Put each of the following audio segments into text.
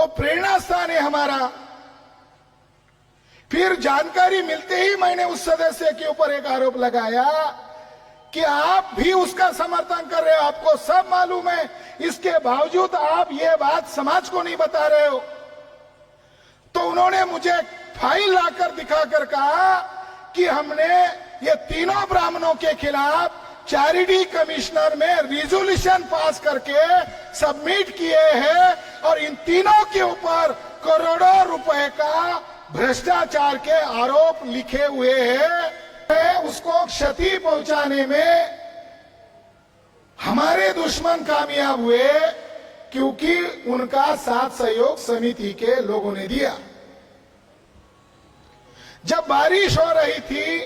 वो प्रेरणा स्थान है हमारा। फिर जानकारी मिलते ही मैंने उस सदस्य के ऊपर एक आरोप लगाया कि आप भी उसका समर्थन कर रहे हो, आपको सब मालूम है, इसके बावजूद आप ये बात समाज को नहीं बता रहे हो। तो उन्होंने मुझे फाइल लाकर दिखाकर कहा कि हमने ये तीनों ब्राह्मणों के खिलाफ चैरिटी कमिश्नर में रिजोल्यूशन पास करके सबमिट किए हैं और इन तीनों के ऊपर करोड़ों रुपए का भ्रष्टाचार के आरोप लिखे हुए हैं। उसको क्षति पहुंचाने में हमारे दुश्मन कामयाब हुए क्योंकि उनका साथ सहयोग समिति के लोगों ने दिया। जब बारिश हो रही थी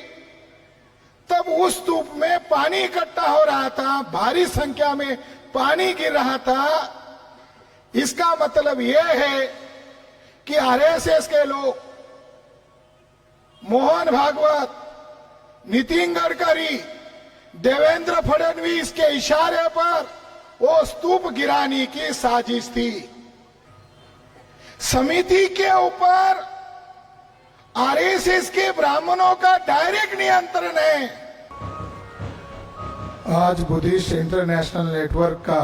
तब उस स्तूप में पानी इकट्ठा हो रहा था, भारी संख्या में पानी गिर रहा था। इसका मतलब यह है कि आरएसएस के लोग, मोहन भागवत, नितिन गडकरी, देवेंद्र फडणवीस के इशारे पर वो स्तूप गिराने की साजिश थी। समिति के ऊपर आरएसएस के ब्राह्मणों का डायरेक्ट नियंत्रण है। आज बुद्धिस्ट इंटरनेशनल नेटवर्क का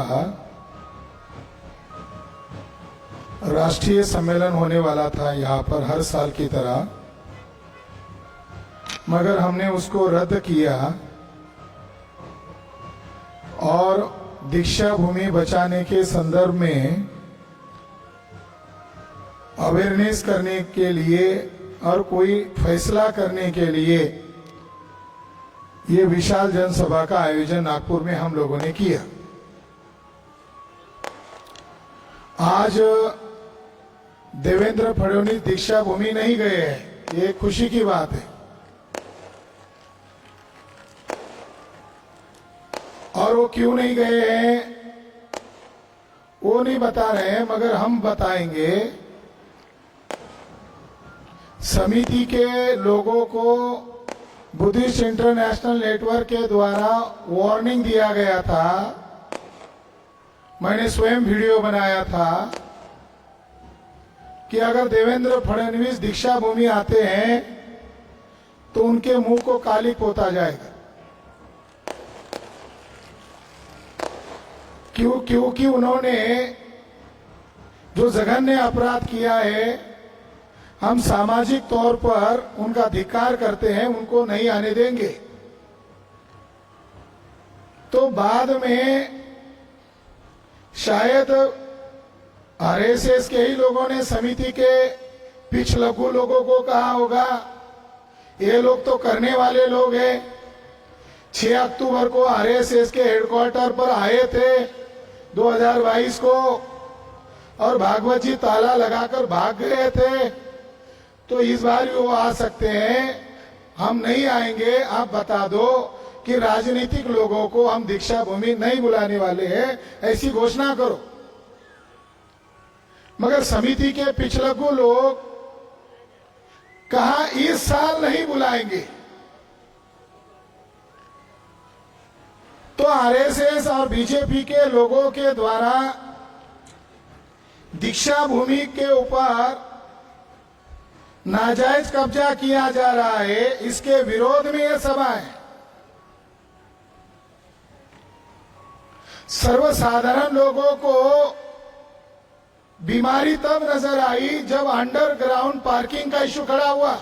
राष्ट्रीय सम्मेलन होने वाला था यहां पर हर साल की तरह, मगर हमने उसको रद्द किया और दीक्षा भूमि बचाने के संदर्भ में अवेयरनेस करने के लिए और कोई फैसला करने के लिए ये विशाल जनसभा का आयोजन नागपुर में हम लोगों ने किया। आज देवेंद्र फडणवीस दीक्षा भूमि नहीं गए हैं, ये खुशी की बात है। और वो क्यों नहीं गए हैं वो नहीं बता रहे हैं, मगर हम बताएंगे। समिति के लोगों को बुद्धिस्ट इंटरनेशनल नेटवर्क के द्वारा वार्निंग दिया गया था, मैंने स्वयं वीडियो बनाया था कि अगर देवेंद्र फडणवीस दीक्षा भूमि आते हैं तो उनके मुंह को काली पोता जाएगा। क्योंकि उन्होंने जो जघन्य अपराध किया है, हम सामाजिक तौर पर उनका धिक्कार करते हैं, उनको नहीं आने देंगे। तो बाद में शायद आरएसएस के ही लोगों ने समिति के पिछलग्गू लोगों को कहा होगा, ये लोग तो करने वाले लोग हैं। 6 अक्टूबर को आरएसएस के हेडक्वार्टर पर आए थे 2022 को, और भागवत जी ताला लगाकर भाग गए थे। तो इस बार भी वो आ सकते हैं, हम नहीं आएंगे। आप बता दो कि राजनीतिक लोगों को हम दीक्षा भूमि नहीं बुलाने वाले हैं, ऐसी घोषणा करो। मगर समिति के पिछलग्गू लोग कहा इस साल नहीं बुलाएंगे। तो आरएसएस और बीजेपी के लोगों के द्वारा दीक्षा भूमि के ऊपर नाजायज कब्जा किया जा रहा है, इसके विरोध में यह सभा है। सर्वसाधारण लोगों को बीमारी तब नजर आई जब अंडरग्राउंड पार्किंग का इश्यू खड़ा हुआ।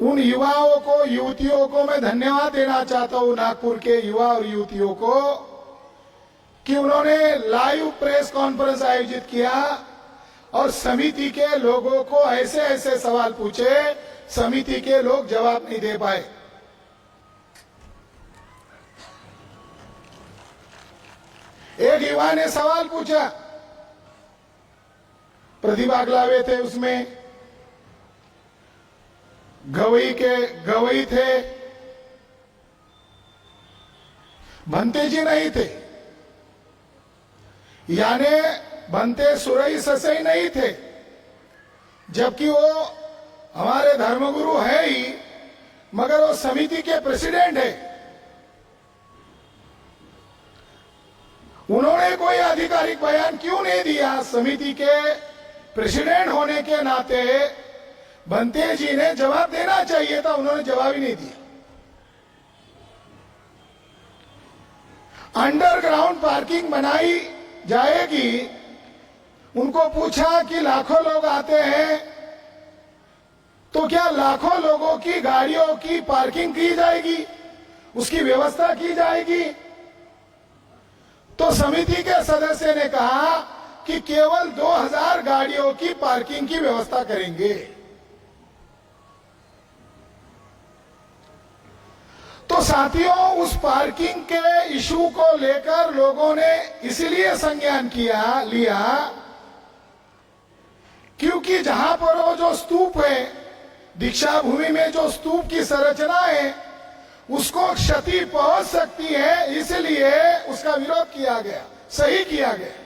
उन युवाओं को, युवतियों को मैं धन्यवाद देना चाहता हूं, नागपुर के युवा और युवतियों को, कि उन्होंने लाइव प्रेस कॉन्फ्रेंस आयोजित किया और समिति के लोगों को ऐसे ऐसे सवाल पूछे, समिति के लोग जवाब नहीं दे पाए। एक युवा ने सवाल पूछा, प्रतिभा अगलावे थे उसमें, गवई थे, भंते जी नहीं थे, यानी भंते सुरई ससई नहीं थे, जबकि वो हमारे धर्मगुरु है ही, मगर वो समिति के प्रेसिडेंट है। उन्होंने कोई आधिकारिक बयान क्यों नहीं दिया? समिति के प्रेसिडेंट होने के नाते भंते जी ने जवाब देना चाहिए था, उन्होंने जवाब ही नहीं दिया। अंडरग्राउंड पार्किंग बनाई जाएगी, उनको पूछा कि लाखों लोग आते हैं तो क्या लाखों लोगों की गाड़ियों की पार्किंग की जाएगी, उसकी व्यवस्था की जाएगी? तो समिति के सदस्य ने कहा कि केवल 2000 गाड़ियों की पार्किंग की व्यवस्था करेंगे। तो साथियों, उस पार्किंग के इशू को लेकर लोगों ने इसलिए संज्ञान लिया क्योंकि जहां पर वो जो स्तूप है, दीक्षा भूमि में जो स्तूप की संरचना है, उसको क्षति पहुंच सकती है, इसलिए उसका विरोध किया गया, सही किया गया।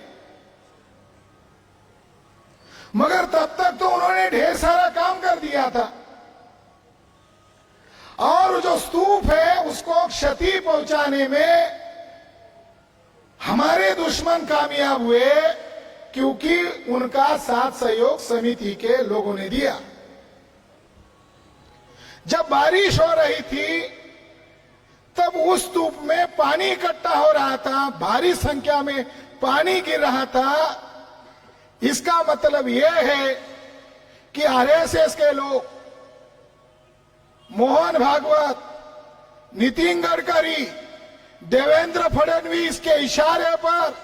मगर तब तक तो उन्होंने ढेर सारा काम कर दिया था और जो स्तूप है उसको क्षति पहुंचाने में हमारे दुश्मन कामयाब हुए क्योंकि उनका साथ सहयोग समिति के लोगों ने दिया। जब बारिश हो रही थी तब उस स्तूप में पानी इकट्ठा हो रहा था, भारी संख्या में पानी गिर रहा था। इसका मतलब यह है कि आरएसएस के लोग, मोहन भागवत, नितिन गडकरी, देवेंद्र फडणवीस के इशारे पर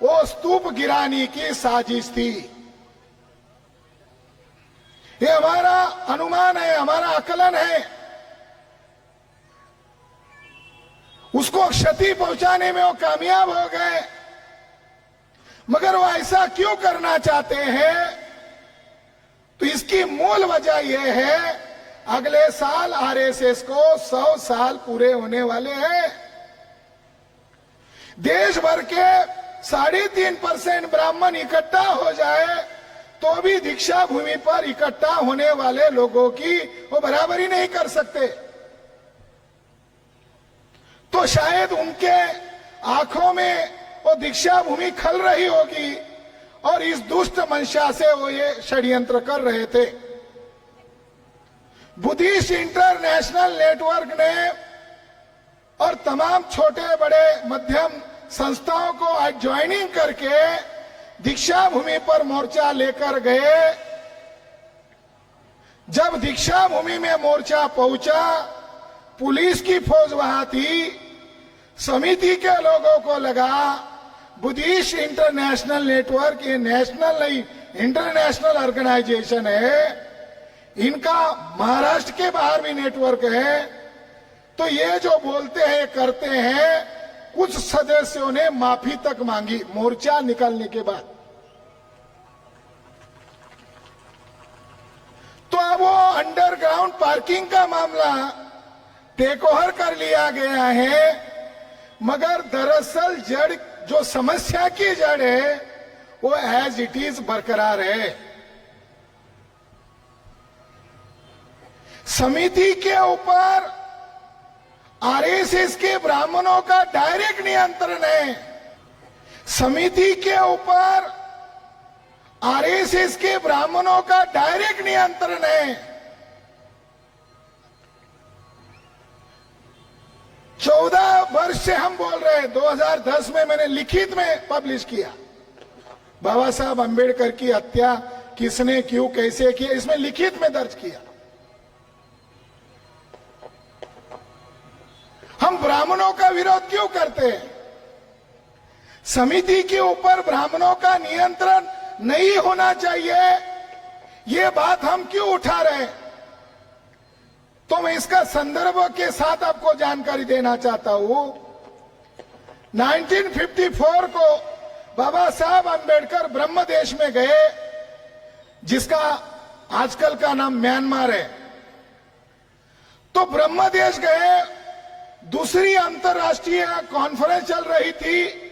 वो स्तूप गिराने की साजिश थी। ये हमारा अनुमान है, हमारा आकलन है। उसको क्षति पहुंचाने में वो कामयाब हो गए। मगर वो ऐसा क्यों करना चाहते हैं? तो इसकी मूल वजह यह है, अगले साल आरएसएस को 100 साल पूरे होने वाले हैं। देश भर के 3.5% ब्राह्मण इकट्ठा हो जाए तो भी दीक्षा भूमि पर इकट्ठा होने वाले लोगों की वो बराबरी नहीं कर सकते। तो शायद उनके आंखों में वो दीक्षा भूमि खल रही होगी और इस दुष्ट मंशा से वो ये षड्यंत्र कर रहे थे। बुद्धिस्ट इंटरनेशनल नेटवर्क ने और तमाम छोटे बड़े मध्यम संस्थाओं को आज ज्वाइनिंग करके दीक्षा भूमि पर मोर्चा लेकर गए। जब दीक्षा भूमि में मोर्चा पहुंचा, पुलिस की फौज वहां थी। समिति के लोगों को लगा बुद्धिस्ट इंटरनेशनल नेटवर्क ये नेशनल नहीं इंटरनेशनल ऑर्गेनाइजेशन है, इनका महाराष्ट्र के बाहर भी नेटवर्क है, तो ये जो बोलते हैं करते हैं। कुछ सदस्यों ने माफी तक मांगी मोर्चा निकालने के बाद। तो अब वो अंडरग्राउंड पार्किंग का मामला टेक ओवर कर लिया गया है, मगर दरअसल जड़ जो समस्या की जड़ है वो एज इट इज बरकरार है। समिति के ऊपर आरएसएस के ब्राह्मणों का डायरेक्ट नियंत्रण है। समिति के ऊपर आरएसएस के ब्राह्मणों का डायरेक्ट नियंत्रण है। 14 वर्ष से हम बोल रहे हैं। 2010 में मैंने लिखित में पब्लिश किया, बाबा साहब अंबेडकर की हत्या किसने क्यों कैसे किया, इसमें लिखित में दर्ज किया। हम ब्राह्मणों का विरोध क्यों करते हैं? समिति के ऊपर ब्राह्मणों का नियंत्रण नहीं होना चाहिए, ये बात हम क्यों उठा रहे हैं? तो मैं इसका संदर्भ के साथ आपको जानकारी देना चाहता हूं। 1954 को बाबा साहब अंबेडकर ब्रह्म देश में गए, जिसका आजकल का नाम म्यांमार है। तो ब्रह्म देश गए, दूसरी अंतर्राष्ट्रीय कॉन्फ्रेंस चल रही थी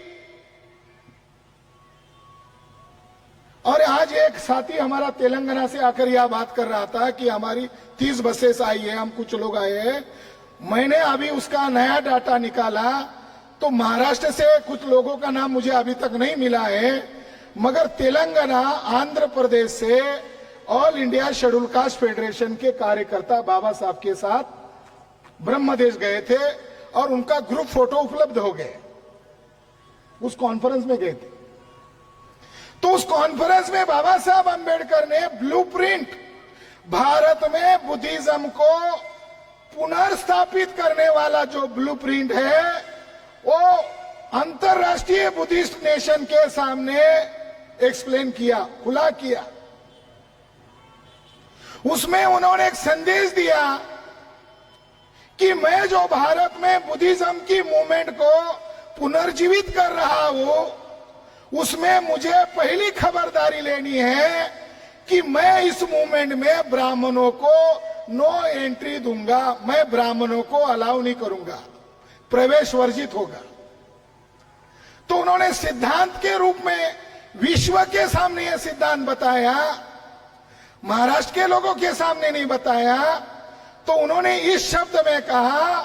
और आज एक साथी हमारा तेलंगाना से आकर यह बात कर रहा था कि हमारी 30 बसेस आई है, हम कुछ लोग आए हैं। मैंने अभी उसका नया डाटा निकाला तो महाराष्ट्र से कुछ लोगों का नाम मुझे अभी तक नहीं मिला है, मगर तेलंगाना, आंध्र प्रदेश से all India schedule caste federation के कार्यकर्ता बाबा साहब के साथ ब्रह्मदेश गए थे और उनका ग्रुप फोटो उपलब्ध हो गए। उस कॉन्फ्रेंस में गए थे। तो उस कॉन्फ्रेंस में बाबा साहब अंबेडकर ने ब्लूप्रिंट, भारत में बुद्धिज्म को पुनर्स्थापित करने वाला जो ब्लूप्रिंट है, वो अंतरराष्ट्रीय बुद्धिस्ट नेशन के सामने एक्सप्लेन किया, खुला किया। उसमें उन्होंने एक संदेश दिया कि मैं जो भारत में बुद्धिज्म की मूवमेंट को पुनर्जीवित कर रहा हूं, उसमें मुझे पहली खबरदारी लेनी है कि मैं इस मूवमेंट में ब्राह्मणों को नो एंट्री दूंगा, मैं ब्राह्मणों को अलाउ नहीं करूंगा, प्रवेश वर्जित होगा। तो उन्होंने सिद्धांत के रूप में विश्व के सामने यह सिद्धांत बताया, महाराष्ट्र के लोगों के सामने नहीं बताया। तो उन्होंने इस शब्द में कहा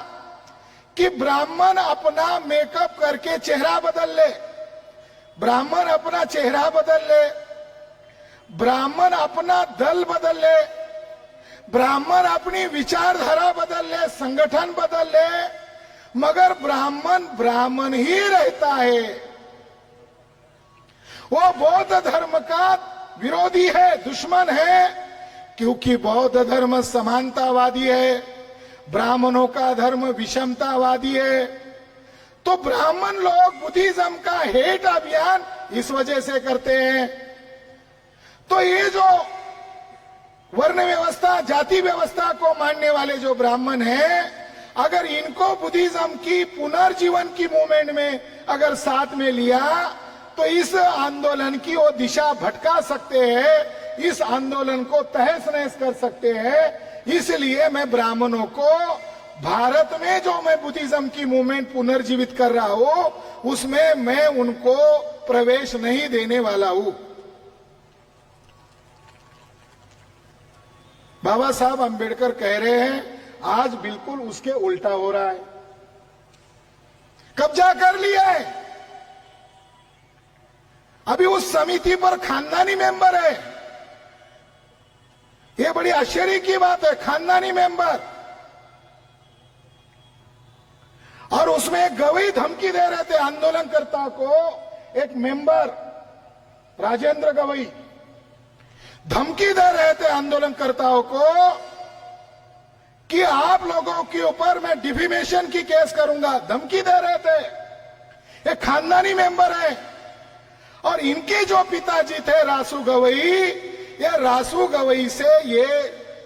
कि ब्राह्मण अपना मेकअप करके चेहरा बदल ले, ब्राह्मण अपना चेहरा बदल ले, ब्राह्मण अपना दल बदल ले, ब्राह्मण अपनी विचारधारा बदल ले, संगठन बदल ले, मगर ब्राह्मण ब्राह्मण ही रहता है। वो बौद्ध धर्म का विरोधी है, दुश्मन है, क्योंकि बौद्ध धर्म समानतावादी है, ब्राह्मणों का धर्म विषमतावादी है। तो ब्राह्मण लोग बुद्धिज्म का हेट अभियान इस वजह से करते हैं। तो ये जो वर्ण व्यवस्था, जाति व्यवस्था को मानने वाले जो ब्राह्मण हैं, अगर इनको बुद्धिज्म की पुनर्जीवन की मूवमेंट में अगर साथ में लिया तो इस आंदोलन की वो दिशा भटका सकते हैं, इस आंदोलन को तहस नहस कर सकते हैं। इसलिए मैं ब्राह्मणों को भारत में जो मैं बुद्धिज्म की मूवमेंट पुनर्जीवित कर रहा हूं, उसमें मैं उनको प्रवेश नहीं देने वाला हूं। बाबा साहब अंबेडकर कह रहे हैं, आज बिल्कुल उसके उल्टा हो रहा है, कब्जा कर लिया है। अभी उस समिति पर खानदानी मेंबर है, यह बड़ी आश्चर्य की बात है, खानदानी मेंबर। और उसमें गवाही धमकी दे रहे थे आंदोलनकर्ता को, एक मेंबर राजेंद्र गवाही धमकी दे रहे थे आंदोलनकर्ताओं को कि आप लोगों के ऊपर मैं डिफेमेशन की केस करूंगा, धमकी दे रहे थे। एक खानदानी मेंबर है। और इनके जो पिताजी थे रासू गवई, ये रासू गवई से ये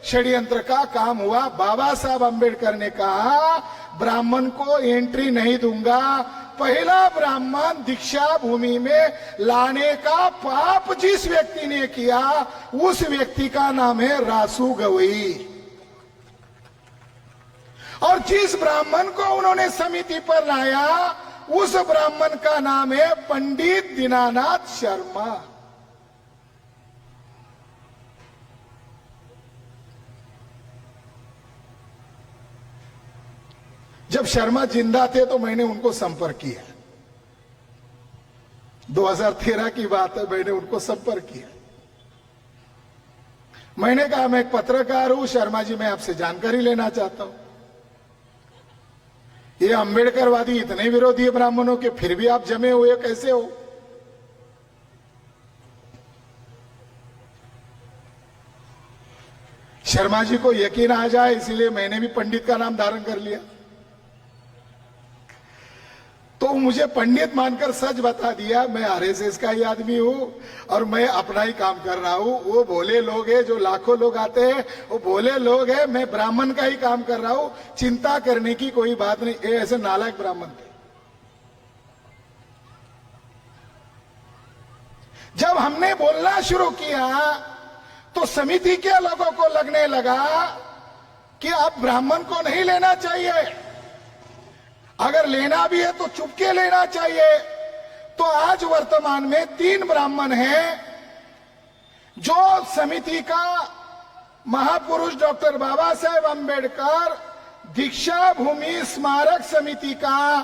षड्यंत्र का काम हुआ। बाबा साहब अंबेडकर ने कहा ब्राह्मण को एंट्री नहीं दूंगा, पहला ब्राह्मण दीक्षा भूमि में लाने का पाप जिस व्यक्ति ने किया, उस व्यक्ति का नाम है रासू गवई। और जिस ब्राह्मण को उन्होंने समिति पर लाया, उस ब्राह्मण का नाम है पंडित दीनानाथ शर्मा। जब शर्मा जिंदा थे तो मैंने उनको संपर्क किया, 2013 की बात है, मैंने उनको संपर्क किया। मैंने कहा मैं एक पत्रकार हूं, शर्मा जी मैं आपसे जानकारी लेना चाहता हूं। ये अंबेडकरवादी इतने विरोधी है ब्राह्मणों के, फिर भी आप जमे हुए कैसे हो? शर्मा जी को यकीन आ जाए इसलिए मैंने भी पंडित का नाम धारण कर लिया। तो मुझे पंडित मानकर सच बता दिया, मैं आरएसएस का ही आदमी हूं और मैं अपना ही काम कर रहा हूं। वो भोले लोग हैं, जो लाखों लोग आते हैं वो भोले लोग हैं, मैं ब्राह्मण का ही काम कर रहा हूं, चिंता करने की कोई बात नहीं। ये ऐसे नालायक ब्राह्मण थे। जब हमने बोलना शुरू किया तो समिति के लोगों को लगने लगा कि अब ब्राह्मण को नहीं लेना चाहिए, अगर लेना भी है तो चुपके लेना चाहिए। तो आज वर्तमान में 3 ब्राह्मण हैं जो समिति का महापुरुष डॉक्टर बाबा साहेब अंबेडकर दीक्षा भूमि स्मारक समिति का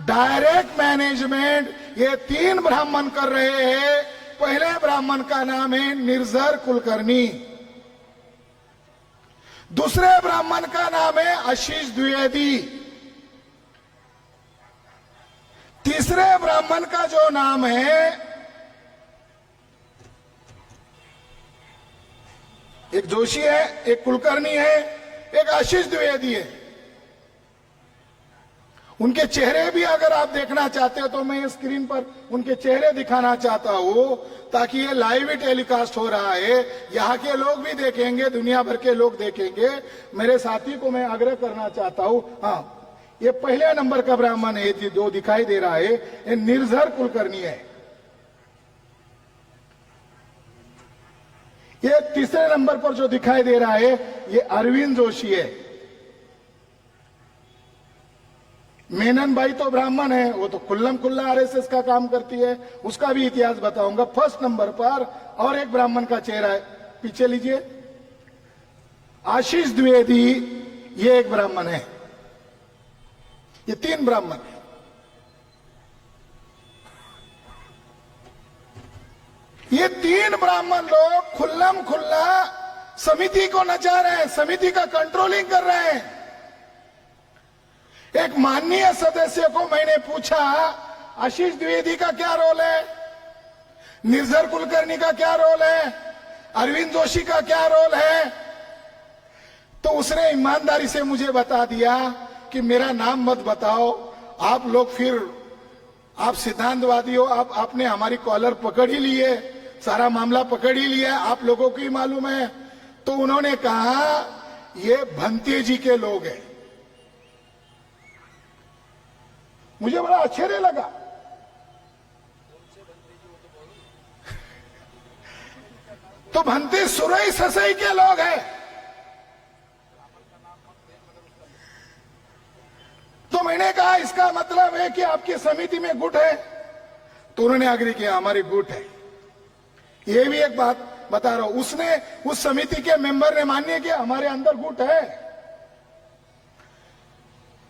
डायरेक्ट मैनेजमेंट ये 3 ब्राह्मण कर रहे हैं। पहले ब्राह्मण का नाम है निर्झर कुलकर्णी, दूसरे ब्राह्मण का नाम है आशीष द्विवेदी, तीसरे ब्राह्मण का जो नाम है, एक जोशी है, एक कुलकर्णी है, एक आशीष द्विवेदी है। उनके चेहरे भी अगर आप देखना चाहते हो तो मैं स्क्रीन पर उनके चेहरे दिखाना चाहता हूं, ताकि ये लाइव ही टेलीकास्ट हो रहा है, यहाँ के लोग भी देखेंगे, दुनिया भर के लोग देखेंगे। मेरे साथी को मैं आग्रह करना चाहता हूं, हाँ, ये पहले नंबर का ब्राह्मण है जो दिखाई दे रहा है, ये निर्झर कुलकर्णी है। ये तीसरे नंबर पर जो दिखाई दे रहा है ये अरविंद जोशी है। मेनन बाई तो ब्राह्मण है, वो तो खुल्लम खुल्ला आरएसएस का काम करती है, उसका भी इतिहास बताऊंगा। फर्स्ट नंबर पर और एक ब्राह्मण का चेहरा है, पीछे लीजिए, आशीष द्विवेदी, ये एक ब्राह्मण है। ये 3 ब्राह्मण है। ये 3 ब्राह्मण लोग खुल्लम खुल्ला समिति को नचा रहे हैं, समिति का कंट्रोलिंग कर रहे हैं। एक माननीय सदस्य को मैंने पूछा, आशीष द्विवेदी का क्या रोल है, निर्झर कुलकर्णी का क्या रोल है, अरविंद जोशी का क्या रोल है, तो उसने ईमानदारी से मुझे बता दिया कि मेरा नाम मत बताओ, आप लोग फिर आप सिद्धांतवादी हो, आपने हमारी कॉलर पकड़ ही ली है, सारा मामला पकड़ ही लिया, आप लोगों को ही मालूम है। तो उन्होंने कहा ये भंते जी के लोग हैं। मुझे बड़ा आश्चर्य लगा। तो भंते सुरई ससई के लोग हैं। तो मैंने कहा इसका मतलब है कि आपकी समिति में गुट है, तो उन्होंने आग्रह किया हमारी गुट है। ये भी एक बात बता रहा हूं, उसने उस समिति के मेंबर ने मान्य किया हमारे अंदर गुट है।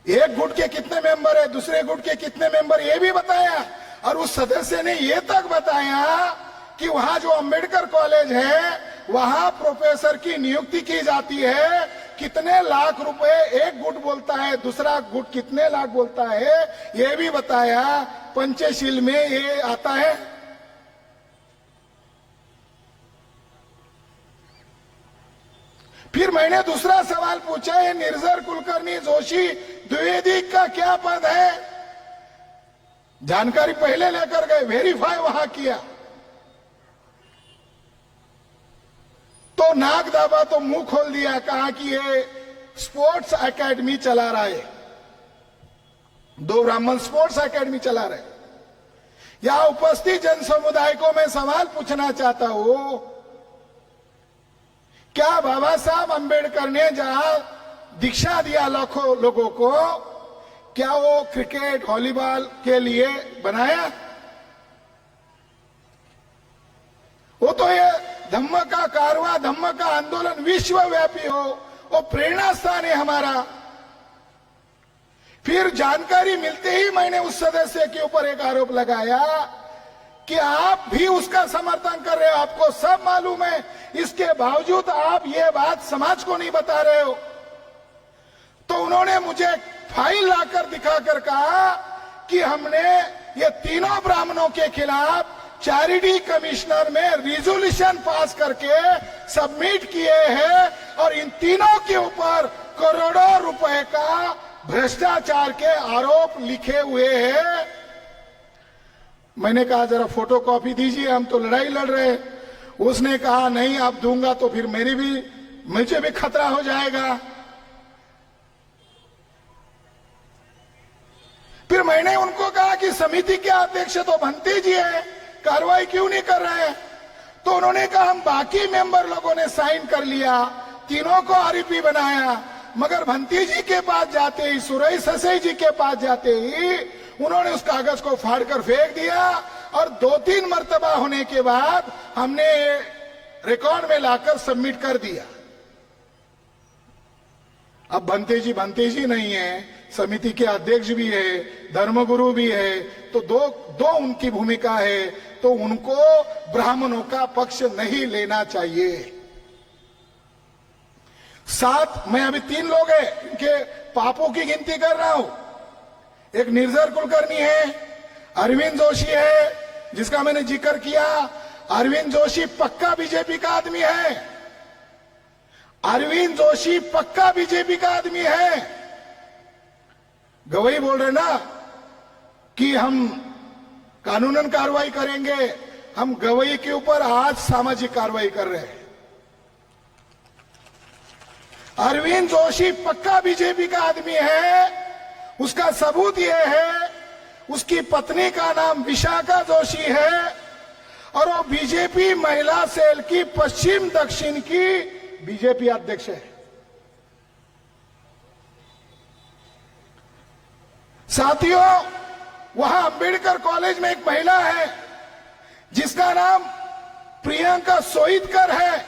एक गुट के कितने मेंबर है, दूसरे गुट के कितने मेंबर, ये भी बताया। और उस सदस्य ने ये तक बताया कि वहां जो अंबेडकर कॉलेज है वहां प्रोफेसर की नियुक्ति की जाती है, कितने लाख रुपए एक गुट बोलता है, दूसरा गुट कितने लाख बोलता है, ये भी बताया। पंचशील में ये आता है। फिर मैंने दूसरा सवाल पूछा, ये निर्झर कुलकर्णी जोशी द्विवेदी का क्या पद है? जानकारी पहले लेकर गए, वेरीफाई वहां किया, तो नाक दाबा तो मुंह खोल दिया, कहा कि ये स्पोर्ट्स एकेडमी चला रहा है। 2 ब्राह्मण स्पोर्ट्स एकेडमी चला रहे। यहां उपस्थित जन समुदाय को मैं सवाल पूछना चाहता हूं, क्या बाबा साहब अंबेडकर ने जहां दीक्षा दिया लाखों लोगों को, क्या वो क्रिकेट वॉलीबॉल के लिए बनाया? वो तो ये धम्म का कारवां, धम्म का आंदोलन विश्वव्यापी हो, वो प्रेरणा स्थान है हमारा। फिर जानकारी मिलते ही मैंने उस सदस्य के ऊपर एक आरोप लगाया कि आप भी उसका समर्थन कर रहे हो, आपको सब मालूम है, इसके बावजूद आप ये बात समाज को नहीं बता रहे हो। तो उन्होंने मुझे फाइल लाकर दिखाकर कहा कि हमने ये तीनों ब्राह्मणों के खिलाफ चैरिटी कमिश्नर में रिजोल्यूशन पास करके सबमिट किए हैं और इन तीनों के ऊपर करोड़ों रुपए का भ्रष्टाचार के आरोप लिखे हुए हैं। मैंने कहा जरा फोटो कॉपी दीजिए, हम तो लड़ाई लड़ रहे हैं। उसने कहा नहीं, आप दूंगा तो फिर मुझे भी खतरा हो जाएगा। फिर मैंने उनको कहा कि समिति के अध्यक्ष तो भंते जी है, कार्रवाई क्यों नहीं कर रहे हैं? तो उन्होंने कहा हम बाकी मेंबर लोगों ने साइन कर लिया, तीनों को आरोपी बनाया, मगर भंते जी के पास जाते ही, सुरई ससई जी के पास जाते ही उन्होंने उस कागज को फाड़कर फेंक दिया और 2-3 मर्तबा होने के बाद हमने रिकॉर्ड में लाकर सबमिट कर दिया। अब भंते जी नहीं है, समिति के अध्यक्ष भी है, धर्मगुरु भी है, तो दो उनकी भूमिका है, तो उनको ब्राह्मणों का पक्ष नहीं लेना चाहिए। 7 मैं अभी 3 लोग हैं, इनके पापों की गिनती कर रहा हूं। एक निर्जर कुलकर्णी है, अरविंद जोशी है जिसका मैंने जिक्र किया। अरविंद जोशी पक्का बीजेपी का आदमी है, अरविंद जोशी पक्का बीजेपी का आदमी है। गवाही बोल रहे ना कि हम कानूनन कार्रवाई करेंगे, हम गवाही के ऊपर आज सामाजिक कार्रवाई कर रहे हैं। अरविंद जोशी पक्का बीजेपी का आदमी है। उसका सबूत यह है, उसकी पत्नी का नाम विशाखा जोशी है और वो बीजेपी महिला सेल की पश्चिम दक्षिण की बीजेपी अध्यक्ष है। साथियों, वहां अंबेडकर कॉलेज में एक महिला है जिसका नाम प्रियंका सोईतकर है।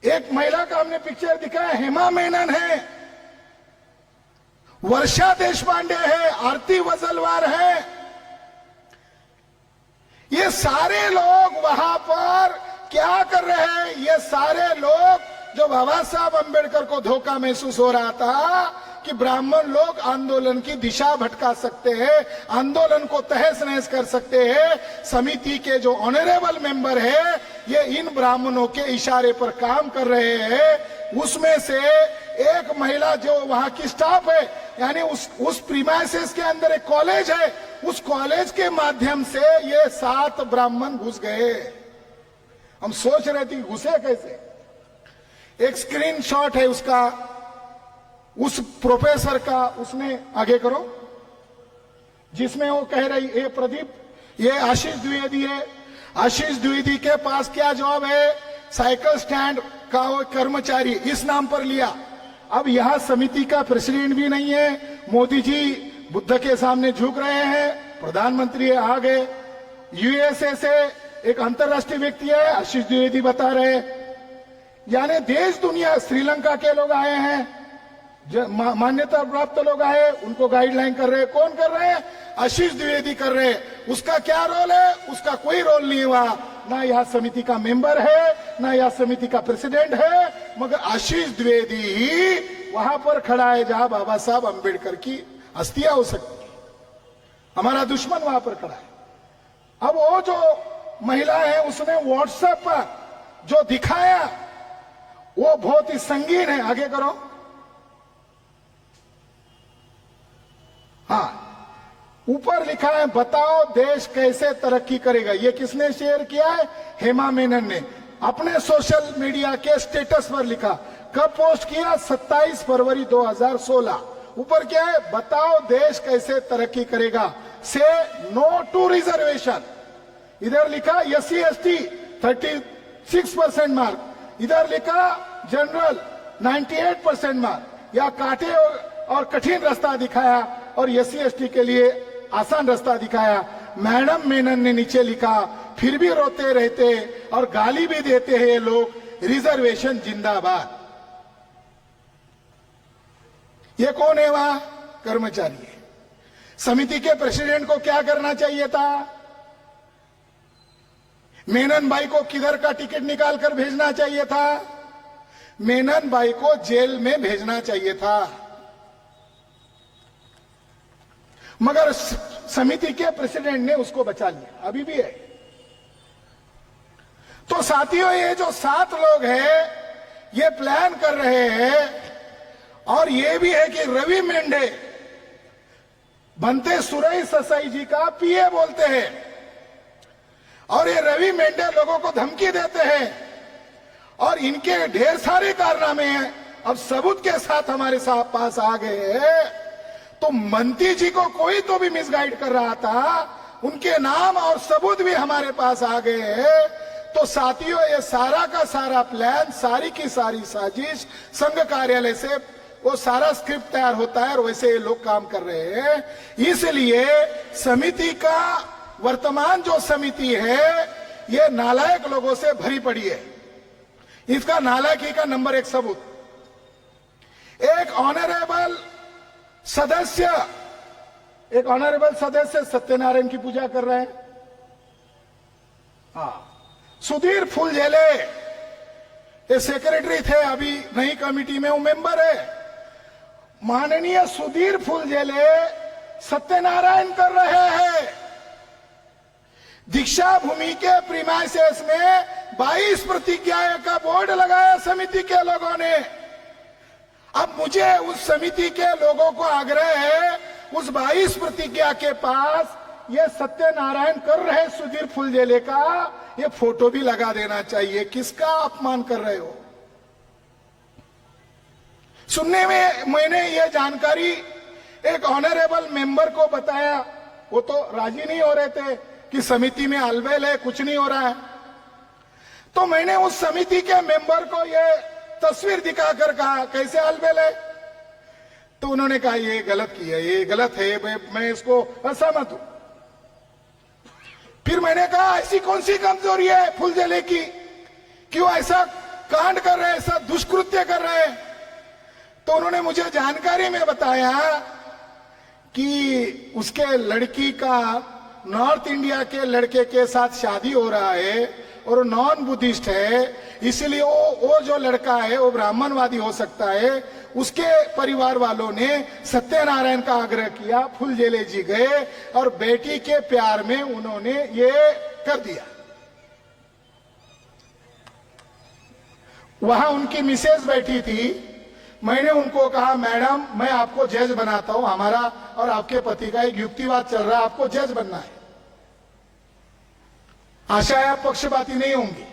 एक महिला का हमने पिक्चर दिखाया, हेमा मेनन है, वर्षा देशपांडे है, आरती वजलवार है। ये सारे लोग वहां पर क्या कर रहे हैं? ये सारे लोग जो बाबा साहब अंबेडकर को धोखा महसूस हो रहा था कि ब्राह्मण लोग आंदोलन की दिशा भटका सकते हैं, आंदोलन को तहस नहस कर सकते हैं, समिति के जो ऑनरेबल मेंबर है ये इन ब्राह्मणों के इशारे पर काम कर रहे हैं। उसमें से एक महिला जो वहां की स्टाफ है, यानी उस प्रीमाइसेस के अंदर एक कॉलेज है, उस कॉलेज के माध्यम से ये 7 ब्राह्मण घुस गए। हम सोच रहे थे घुसे कैसे। एक स्क्रीनशॉट है उसका, उस प्रोफेसर का, उसने आगे करो, जिसमें वो कह रही, ये प्रदीप, ये आशीष द्विवेदी है। आशीष द्विवेदी के पास क्या जॉब है? साइकिल स्टैंड का वो कर्मचारी, इस नाम पर लिया। अब यहां समिति का प्रेसिडेंट भी नहीं है। मोदी जी बुद्ध के सामने झुक रहे हैं, प्रधानमंत्री आ गए। यूएसए से एक अंतरराष्ट्रीय व्यक्ति है, आशीष द्विवेदी बता रहे, यानी देश दुनिया, श्रीलंका के लोग आए हैं, मान्यता प्राप्त लोग आए, उनको गाइडलाइन कर रहे हैं। कौन कर रहे हैं? आशीष द्विवेदी कर रहे हैं। उसका क्या रोल है? उसका कोई रोल नहीं हुआ, ना यह समिति का मेंबर है, ना यह समिति का प्रेसिडेंट है, मगर आशीष द्विवेदी ही वहां पर खड़ा है जहां बाबा साहब अंबेडकर की अस्थियां हो सकती है। हमारा दुश्मन वहां पर खड़ा है। अब वो जो महिला है उसने व्हाट्सएप पर जो दिखाया वो बहुत ही संगीन है। आगे करो। हाँ, ऊपर लिखा है, बताओ देश कैसे तरक्की करेगा। ये किसने शेयर किया है? हेमा मेनन ने अपने सोशल मीडिया के स्टेटस पर लिखा। कब पोस्ट किया? 27 फरवरी 2016। ऊपर क्या है? बताओ देश कैसे तरक्की करेगा, से नो टू रिजर्वेशन। इधर लिखा SC ST 36% मार्क, इधर लिखा जनरल 98% मार्क। या कांटे और कठिन रास्ता दिखाया और SC ST के लिए आसान रास्ता दिखाया। मैडम मेनन ने नीचे लिखा, फिर भी रोते रहते और गाली भी देते हैं ये लोग, रिजर्वेशन जिंदाबाद। ये कौन है? वहां कर्मचारी है। समिति के प्रेसिडेंट को क्या करना चाहिए था? मेनन भाई को किधर का टिकट निकालकर भेजना चाहिए था? मेनन भाई को जेल में भेजना चाहिए था। मगर समिति के प्रेसिडेंट ने उसको बचा लिया, अभी भी है। तो साथियों, ये जो 7 लोग हैं ये प्लान कर रहे हैं। और ये भी है कि रवि मेंढे बनते सुरई ससाई जी का पीए बोलते हैं, और ये रवि मेंढे लोगों को धमकी देते हैं और इनके ढेर सारे कारनामे हैं। अब सबूत के साथ हमारे पास आ गए हैं। तो मंत्री जी को कोई तो भी मिसगाइड कर रहा था, उनके नाम और सबूत भी हमारे पास आ गए हैं। तो साथियों, ये सारा का सारा प्लान, सारी की सारी साजिश संघ कार्यालय से वो सारा स्क्रिप्ट तैयार होता है और वैसे ये लोग काम कर रहे हैं। इसलिए समिति का वर्तमान जो समिति है ये नालायक लोगों से भरी पड़ी है। इसका नालायकी का नंबर 1 सबूत, एक ऑनरेबल सदस्य सत्यनारायण की पूजा कर रहे हैं। सुधीर फुलझेले ये सेक्रेटरी थे, अभी नई कमेटी में वो मेंबर है। माननीय सुधीर फुलझेले सत्यनारायण कर रहे हैं। दीक्षा भूमि के प्रीमाइसेस में 22 प्रतिज्ञा का बोर्ड लगाया समिति के लोगों ने। अब मुझे उस समिति के लोगों को आग्रह है, उस 22 प्रतिज्ञा के पास ये सत्यनारायण कर रहे सुधीर फुलझेले का ये फोटो भी लगा देना चाहिए। किसका अपमान कर रहे हो? सुनने में मैंने ये जानकारी एक ऑनरेबल मेंबर को बताया, वो तो राजी नहीं हो रहे थे कि समिति में अलबेल है, कुछ नहीं हो रहा है। तो मैंने उस समिति के मेंबर को ये तस्वीर दिखाकर कहा कैसे अलबेल है, तो उन्होंने कहा ये गलत किया, ये गलत है, मैं इसको असहमत हूं। फिर मैंने कहा ऐसी कौन सी कमजोरी है फुलझेले की, क्यों ऐसा कांड कर रहे हैं, ऐसा दुष्कृत्य कर रहे हैं? तो उन्होंने मुझे जानकारी में बताया कि उसके लड़की का नॉर्थ इंडिया के लड़के के साथ शादी हो रहा है और नॉन बुद्धिस्ट है, इसलिए वो जो लड़का है वो ब्राह्मणवादी हो सकता है। उसके परिवार वालों ने सत्यनारायण का आग्रह किया, फुलझेले जी गए और बेटी के प्यार में उन्होंने ये कर दिया। वहां उनकी मिसेज बैठी थी, मैंने उनको कहा मैडम मैं आपको जज बनाता हूं, हमारा और आपके पति का एक युक्तिवाद चल रहा है, आपको जज बनना है, आशा है आप पक्षपाती नहीं होंगी।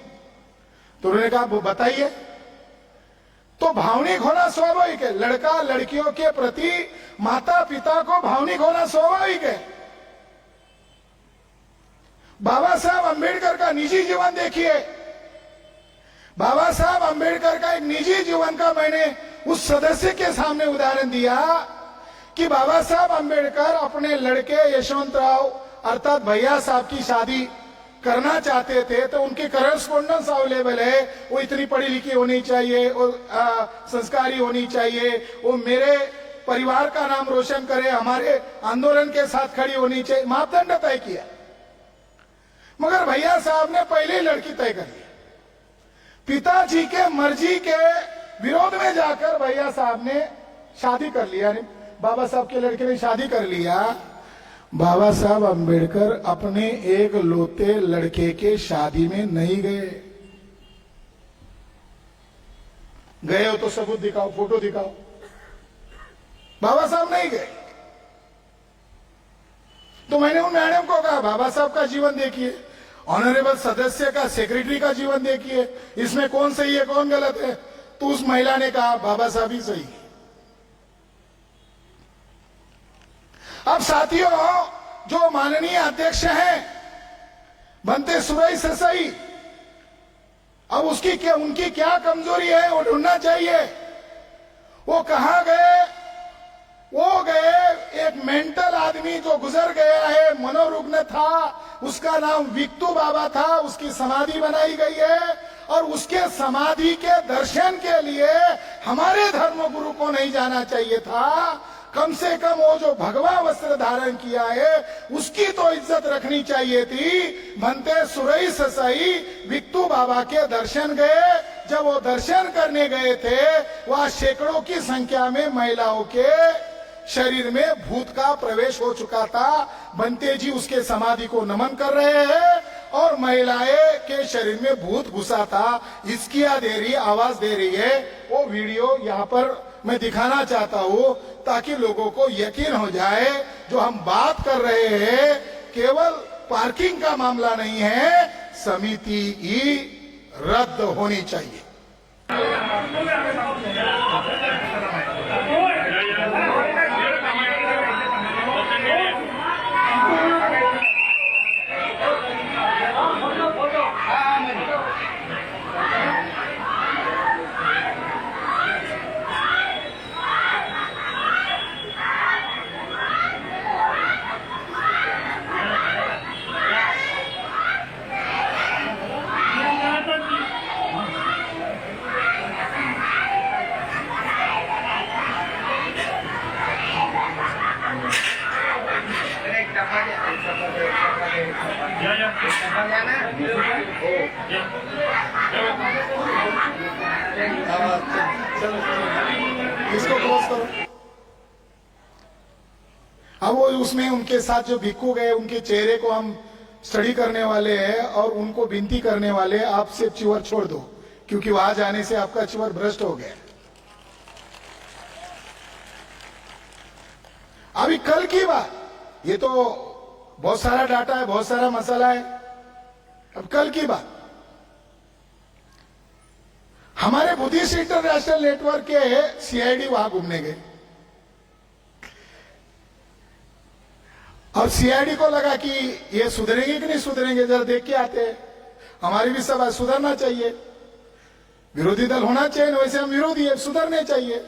तो उन्होंने कहा वो बताइए। तो भावनिक होना स्वाभाविक है, लड़का लड़कियों के प्रति माता पिता को भावनिक होना स्वाभाविक है। बाबा साहब अंबेडकर का निजी जीवन देखिए, बाबा साहब अंबेडकर का एक निजी जीवन का मैंने उस सदस्य के सामने उदाहरण दिया कि बाबा साहब अंबेडकर अपने लड़के यशवंतराव अर्थात भैया साहब की शादी करना चाहते थे, तो उनकी करस्पॉन्डेंस अवेलेबल है, वो इतनी पढ़ी लिखी होनी चाहिए, वो संस्कारी होनी चाहिए, वो मेरे परिवार का नाम रोशन करे, हमारे आंदोलन के साथ खड़ी होनी चाहिए, मापदंड तय किया। मगर भैया साहब ने पहले ही लड़की तय कर ली। पिताजी के मर्जी के विरोध में जाकर भैया साहब ने शादी कर लिया, बाबा साहब के लड़के ने शादी कर लिया। बाबा साहब अंबेडकर अपने एक लौते लड़के के शादी में नहीं गए। गए हो तो सबूत दिखाओ, फोटो दिखाओ। बाबा साहब नहीं गए। तो मैंने उन मैडम को कहा बाबा साहब का जीवन देखिए, ऑनरेबल सदस्य का सेक्रेटरी का जीवन देखिए, इसमें कौन सही है कौन गलत है। तो उस महिला ने कहा बाबा साहब ही सही। अब साथियों, जो माननीय अध्यक्ष हैं बनते सुरई ससाई, अब उनकी क्या कमजोरी है वो ढूंढना चाहिए। वो कहां गए? वो गए एक मेंटल आदमी जो गुजर गया है, मनोरुग्ण था, उसका नाम विक्तू बाबा था, उसकी समाधि बनाई गई है और उसके समाधि के दर्शन के लिए हमारे धर्मगुरु को नहीं जाना चाहिए था। कम से कम वो जो भगवा वस्त्र धारण किया है उसकी तो इज्जत रखनी चाहिए थी। बनते सुरई ससाई विक्तू बाबा के दर्शन गए। जब वो दर्शन करने गए थे, वहां सैकड़ों की संख्या में महिलाओं के शरीर में भूत का प्रवेश हो चुका था। बनते जी उसके समाधि को नमन कर रहे हैं और महिलाएं के शरीर में भूत घुसा था, हिचकियां दे रही, आवाज दे रही है। वो वीडियो यहाँ पर मैं दिखाना चाहता हूँ ताकि लोगों को यकीन हो जाए जो हम बात कर रहे हैं केवल पार्किंग का मामला नहीं है, समिति ही रद्द होनी चाहिए। इसको क्लोज करो। अब वो उसमें उनके साथ जो भिक्खु गए उनके चेहरे को हम स्टडी करने वाले हैं और उनको विनती करने वाले आपसे चिवर छोड़ दो, क्योंकि वहां जाने से आपका चिवर भ्रष्ट हो गया। अभी कल की बात, ये तो बहुत सारा डाटा है, बहुत सारा मसाला है। अब कल की बात, हमारे बुद्धिस्ट इंटरनेशनल नेटवर्क के सीआईडी वहां घूमने गए और सीआईडी को लगा कि ये सुधरेंगे कि नहीं सुधरेंगे, जरा देख के आते हैं। हमारी भी सभा सुधरना चाहिए, विरोधी दल होना चाहिए, वैसे हम विरोधी है, सुधरने चाहिए।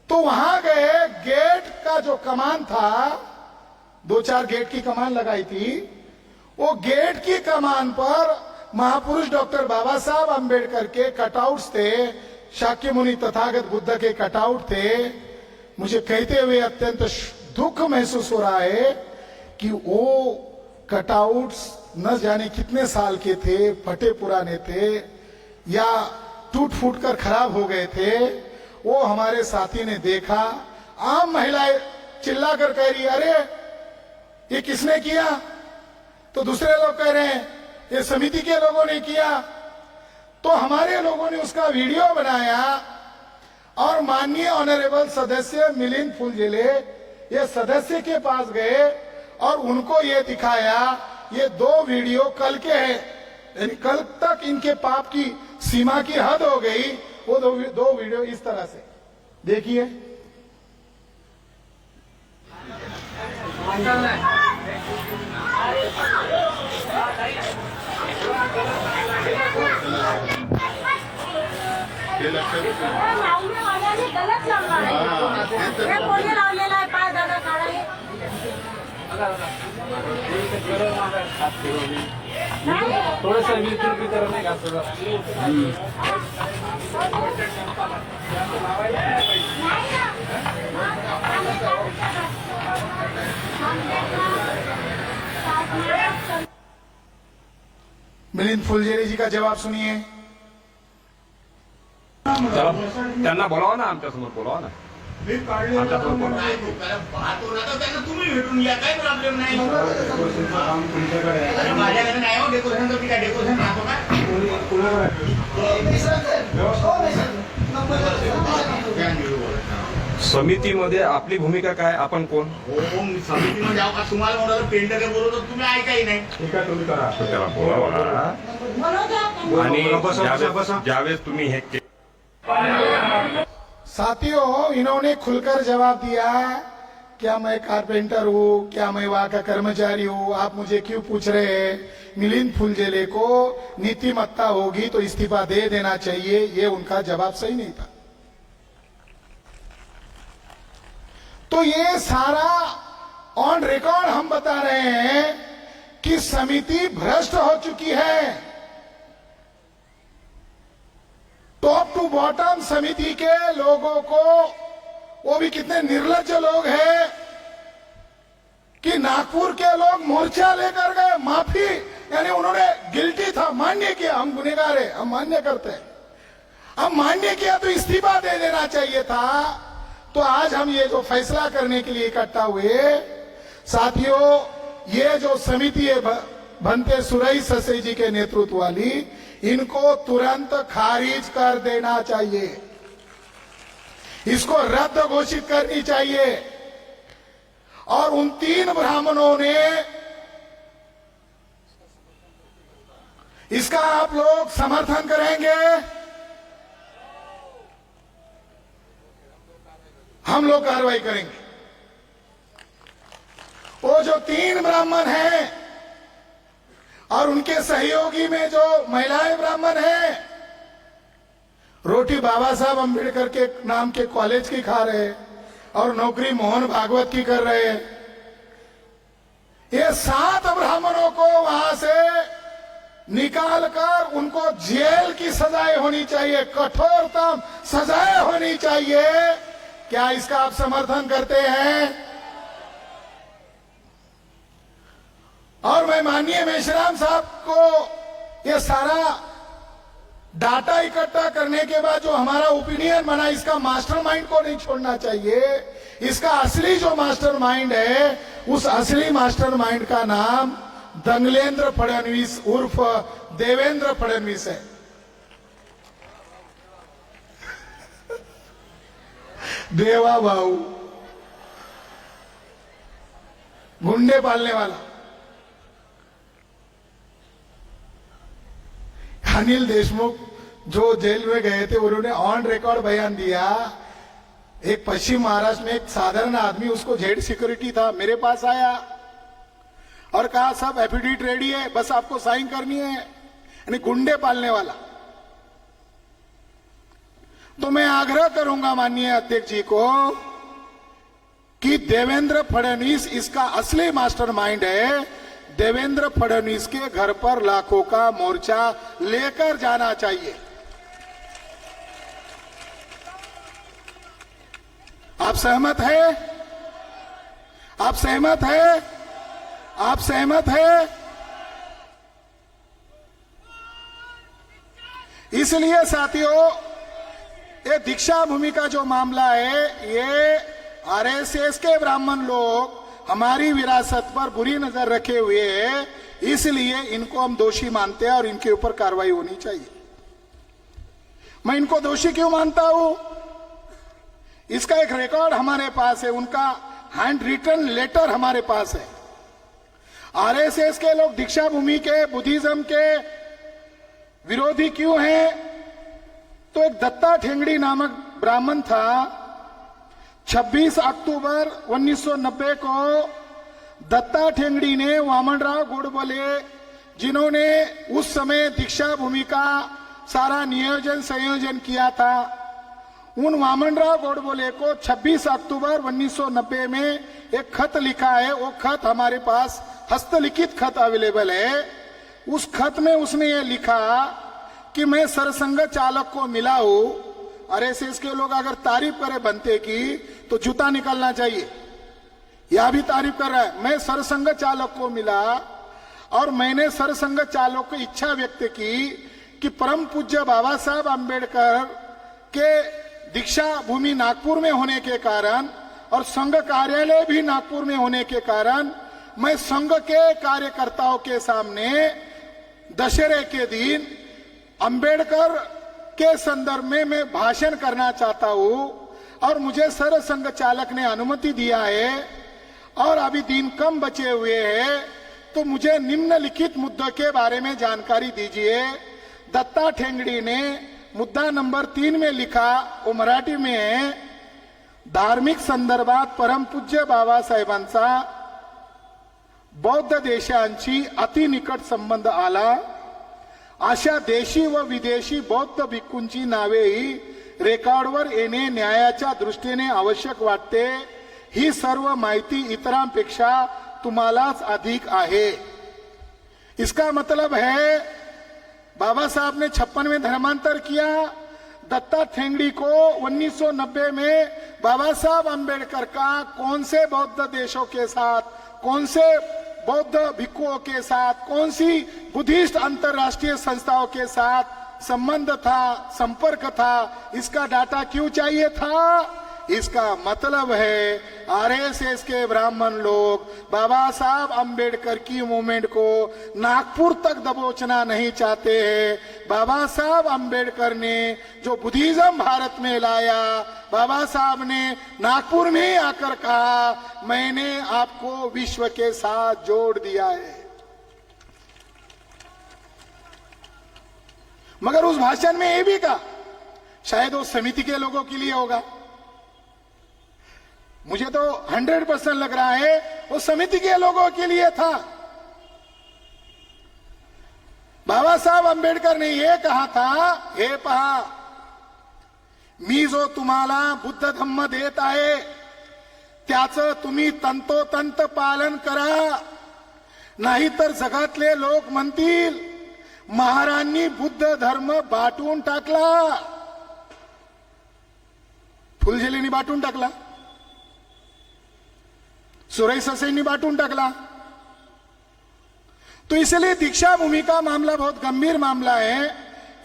तो वहां गए, गेट का जो कमान था, 2-4 गेट की कमान लगाई थी, वो गेट की कमान पर महापुरुष डॉक्टर बाबा साहब अंबेडकर के कटआउट्स थे, शाक्य मुनि तथागत बुद्ध के कटआउट थे। मुझे कहते हुए अत्यंत दुख महसूस हो रहा है कि वो कटआउट्स न जाने कितने साल के थे, फटे पुराने थे या टूट फूट कर खराब हो गए थे। वो हमारे साथी ने देखा, आम महिलाएं चिल्लाकर कह रही, अरे ये किसने किया? तो दूसरे लोग कह रहे हैं ये समिति के लोगों ने किया। तो हमारे लोगों ने उसका वीडियो बनाया और माननीय ऑनरेबल सदस्य मिलिंद फुलझेले ये सदस्य के पास गए और उनको ये दिखाया। ये 2 वीडियो कल के हैं, यानी कल तक इनके पाप की सीमा की हद हो गई। वो दो वीडियो इस तरह से देखिए। गलत लावलेला आहे पाय दादा काढायला थोडस विकृती करत नाही का सगळं मिलिंद फुलझेले जी का जवाब सुनिए। त्यांना बोलावा ना, आमच्यासमोर बोलावा ना, आमच्यासमोर बोलावा। तुम्ही भेटून या, काही प्रॉब्लेम नाही। माझ्याकडे नाही हो डेकोरेशन, तर काय डेकोरेशन राहतो का? समितीमध्ये आपली भूमिका काय? आपण कोण? समितीमध्ये जाऊ का? तुम्हाला म्हणलं पेंटर के बोलवतो, तुम्ही ऐकाही नाही। त्याला बोलावा आणि ज्यावेळेस तुम्ही हे साथियों, इन्होंने खुलकर जवाब दिया, क्या मैं कारपेंटर हूँ, क्या मैं वहां का कर्मचारी हूँ, आप मुझे क्यों पूछ रहे हैं? मिलिंद फुलझेले को नीतिमत्ता होगी तो इस्तीफा दे देना चाहिए, ये उनका जवाब सही नहीं था। तो ये सारा ऑन रिकॉर्ड हम बता रहे हैं कि समिति भ्रष्ट हो चुकी है। टॉप टू बॉटम समिति के लोगों को, वो भी कितने निर्लज्ज लोग हैं कि नागपुर के लोग मोर्चा लेकर गए, माफी, यानी उन्होंने गिल्टी था, मान्य किया हम गुनहगार है, हम मान्य करते हैं, अब मान्य किया तो इस्तीफा दे देना चाहिए था। तो आज हम ये जो फैसला करने के लिए इकट्ठा हुए साथियों, ये जो समिति है भंते सुरई ससे जी के नेतृत्व वाली, इनको तुरंत खारिज कर देना चाहिए, इसको रद्द घोषित करनी चाहिए। और उन 3 ब्राह्मणों ने इसका आप लोग समर्थन करेंगे? हम लोग कार्रवाई करेंगे। वो जो 3 ब्राह्मण हैं और उनके सहयोगी में जो महिलाएं ब्राह्मण हैं, रोटी बाबा साहब अंबेडकर के नाम के कॉलेज की खा रहे और नौकरी मोहन भागवत की कर रहे हैं। ये 7 ब्राह्मणों को वहां से निकालकर उनको जेल की सजाएं होनी चाहिए, कठोरतम सजाएं होनी चाहिए। क्या इसका आप समर्थन करते हैं? और मैं माननीय मेश्राम साहब को ये सारा डाटा इकट्ठा करने के बाद जो हमारा ओपिनियन बना, इसका मास्टरमाइंड को नहीं छोड़ना चाहिए। इसका असली जो मास्टरमाइंड है, उस असली मास्टरमाइंड का नाम दंगलेंद्र फडणवीस उर्फ देवेंद्र फडणवीस है। देवा भाऊ, गुंडे पालने वाला। अनिल देशमुख जो जेल में गए थे, उन्होंने ऑन रिकॉर्ड बयान दिया। एक पश्चिम महाराष्ट्र में एक साधारण आदमी, उसको जेड सिक्योरिटी था, मेरे पास आया और कहा सब एफिडेविट रेडी है, बस आपको साइन करनी है। यानी गुंडे पालने वाला। तो मैं आग्रह करूंगा माननीय अध्यक्ष जी को कि देवेंद्र फडणवीस इसका असली मास्टरमाइंड है। देवेंद्र फडणवीस के घर पर लाखों का मोर्चा लेकर जाना चाहिए। आप सहमत है? आप सहमत है? आप सहमत है? इसलिए साथियों, ये दीक्षा भूमि का जो मामला है, ये आरएसएस के ब्राह्मण लोग हमारी विरासत पर बुरी नजर रखे हुए हैं, इसलिए इनको हम दोषी मानते हैं और इनके ऊपर कार्रवाई होनी चाहिए। मैं इनको दोषी क्यों मानता हूं? इसका एक रिकॉर्ड हमारे पास है, उनका हैंड रिटन लेटर हमारे पास है। आरएसएस के लोग दीक्षा भूमि के, बुद्धिज्म के विरोधी क्यों हैं? तो एक दत्ता ठेंगड़ी नामक ब्राह्मण था, 26 अक्टूबर 1990 को दत्ता ठेंगड़ी ने वामनराव गोडबोले, जिन्होंने उस समय दीक्षा भूमि का सारा नियोजन संयोजन किया था, उन वामनराव गोडबोले को 26 अक्टूबर 1990 में एक खत लिखा है। वो खत हमारे पास हस्तलिखित खत अवेलेबल है। उस खत में उसने ये लिखा कि मैं सरसंघ चालक को मिला हूं। आरएसएस के लोग अगर तारीफ करे बनते की, तो जूता निकालना चाहिए। यह भी तारीफ कर रहा है, मैं सरसंघ चालक को मिला और मैंने सरसंघ चालक को इच्छा व्यक्त की कि परम पूज्य बाबा साहब आंबेडकर के दीक्षा भूमि नागपुर में होने के कारण और संघ कार्यालय भी नागपुर में होने के कारण मैं संघ के कार्यकर्ताओं के सामने दशहरे के दिन अंबेडकर के संदर्भ में मैं भाषण करना चाहता हूं और मुझे सर संघ चालक ने अनुमति दिया है और अभी दिन कम बचे हुए हैं, तो मुझे निम्नलिखित मुद्दों के बारे में जानकारी दीजिए। दत्ता ठेंगड़ी ने मुद्दा नंबर 3 में लिखा, वो मराठी में है, धार्मिक संदर्भात परम पूज्य बाबासाहेबांचा बौद्ध देशांची अति निकट संबंध आला, अशा देशी व विदेशी बौद्ध भिक्खूंची नावेही रेकॉर्डवर येणे न्यायाच्या दृष्टीने आवश्यक वाटते। ही सर्व माहिती इतरांपेक्षा तुम्हालाच अधिक आहे। इसका मतलब है बाबा साहब ने 56 में धर्मांतर किया। दत्ता ठेंगड़ी को 1990 में बाबा साहब अंबेडकर का कौन से बौद्ध देशों के साथ, कौन से बौद्ध भिक्षुओं के साथ, कौन सी बुद्धिस्ट अंतरराष्ट्रीय संस्थाओं के साथ संबंध था, संपर्क था, इसका डाटा क्यों चाहिए था? इसका मतलब है आरएसएस के ब्राह्मण लोग बाबा साहब अंबेडकर की मूवमेंट को नागपुर तक दबोचना नहीं चाहते हैं। बाबा साहब अंबेडकर ने जो बुद्धिज्म भारत में लाया, बाबा साहब ने नागपुर में आकर कहा, मैंने आपको विश्व के साथ जोड़ दिया है। मगर उस भाषण में ये भी कहा, शायद वो समिति के लोगों के लिए होगा, मुझे तो 100% लग रहा है वो समिति के लोगों के लिए था। बाबा साहब अंबेडकर ने यह कहा था, हे पहा, मी जो तुम्हाला बुद्ध धम्म देत आहे त्याचं तुम्ही तंतोतंत पालन करा, नाहीतर जगातले लोक म्हणतील महाराजांनी बुद्ध धर्म बाटून टाकला। फुलझेलेंनी बाटून टाकला, सुरेश ससेंनी बाटून टाकला, तो इसलिए दीक्षा भूमि का मामला बहुत गंभीर मामला है,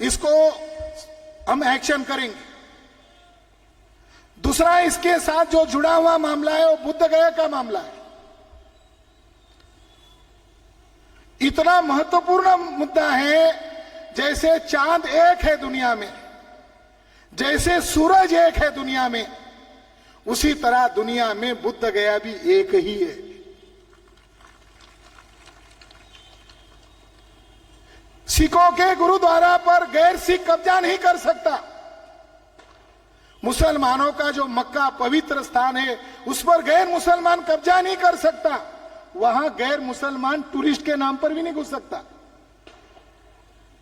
इसको हम एक्शन करेंगे। दूसरा इसके साथ जो जुड़ा हुआ मामला है वो बुद्ध गया का मामला है। इतना महत्वपूर्ण मुद्दा है, जैसे चांद एक है दुनिया में, जैसे सूरज एक है दुनिया में, उसी तरह दुनिया में बुद्ध गया भी एक ही है। सिखों के गुरुद्वारा पर गैर सिख कब्जा नहीं कर सकता। मुसलमानों का जो मक्का पवित्र स्थान है, उस पर गैर मुसलमान कब्जा नहीं कर सकता। वहां गैर मुसलमान टूरिस्ट के नाम पर भी नहीं घुस सकता।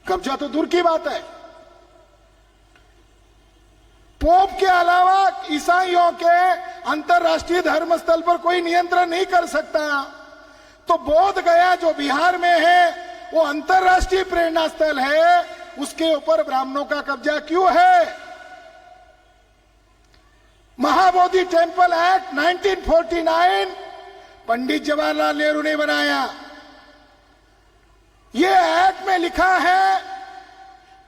कब्जा तो दूर की बात है। पोप के अलावा ईसाइयों के अंतरराष्ट्रीय धर्म स्थल पर कोई नियंत्रण नहीं कर सकता। तो बोध गया जो बिहार में है, वो अंतरराष्ट्रीय प्रेरणा स्थल है, उसके ऊपर ब्राह्मणों का कब्जा क्यों है? महाबोधि टेम्पल एक्ट 1949 पंडित जवाहरलाल नेहरू ने बनाया। ये एक्ट में लिखा है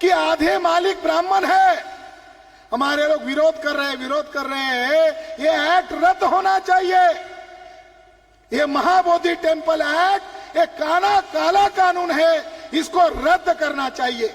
कि आधे मालिक ब्राह्मण है। हमारे लोग विरोध कर रहे हैं। ये एक्ट रद्द होना चाहिए। ये महाबोधि टेम्पल एक्ट एक काला कानून है, इसको रद्द करना चाहिए।